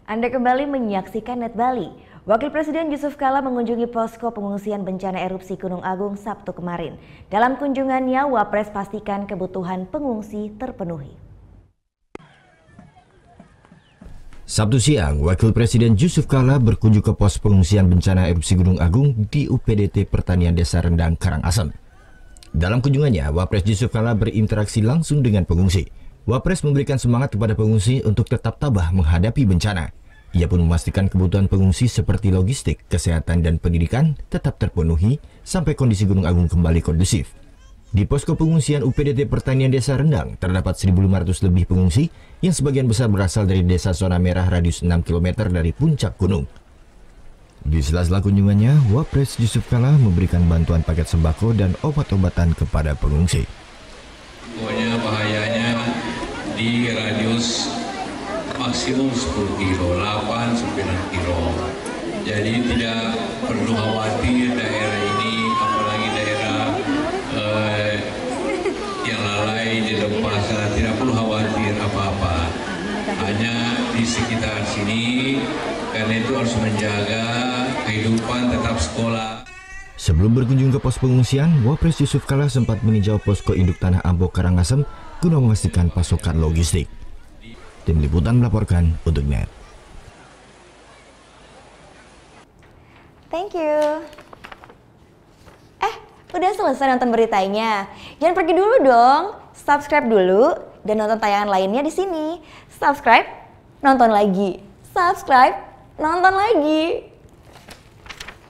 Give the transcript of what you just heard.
Anda kembali menyaksikan Net Bali. Wakil Presiden Yusuf Kala mengunjungi posko pengungsian bencana erupsi Gunung Agung Sabtu kemarin. Dalam kunjungannya, Wapres pastikan kebutuhan pengungsi terpenuhi. Sabtu siang, Wakil Presiden Yusuf Kala berkunjung ke pos pengungsian bencana erupsi Gunung Agung di UPDT Pertanian Desa Rendang, Karangasem. Dalam kunjungannya, Wapres Yusuf Kala berinteraksi langsung dengan pengungsi. Wapres memberikan semangat kepada pengungsi untuk tetap tabah menghadapi bencana. Ia pun memastikan kebutuhan pengungsi seperti logistik, kesehatan, dan pendidikan tetap terpenuhi sampai kondisi Gunung Agung kembali kondusif. Di posko pengungsian UPDT Pertanian Desa Rendang, terdapat 1.500 lebih pengungsi yang sebagian besar berasal dari desa zona merah radius 6 km dari puncak gunung. Di sela-sela kunjungannya, Wapres Yusuf Kala memberikan bantuan paket sembako dan obat-obatan kepada pengungsi. Pokoknya bahayanya di radius maksimum 10 kilo, 8-9 kilo. Jadi tidak perlu khawatir daerah ini, apalagi daerah yang lalai di lepas, tidak perlu khawatir apa-apa. Hanya di sekitar sini, karena itu harus menjaga kehidupan tetap sekolah. Sebelum berkunjung ke pos pengungsian, Wapres Yusuf Kala sempat meninjau posko induk Tanah Ampo Karangasem guna memastikan pasokan logistik. Tim Liputan melaporkan untuk Net. Thank you. Udah selesai nonton beritanya? Jangan pergi dulu dong. Subscribe dulu dan nonton tayangan lainnya di sini. Subscribe, nonton lagi. Subscribe, nonton lagi.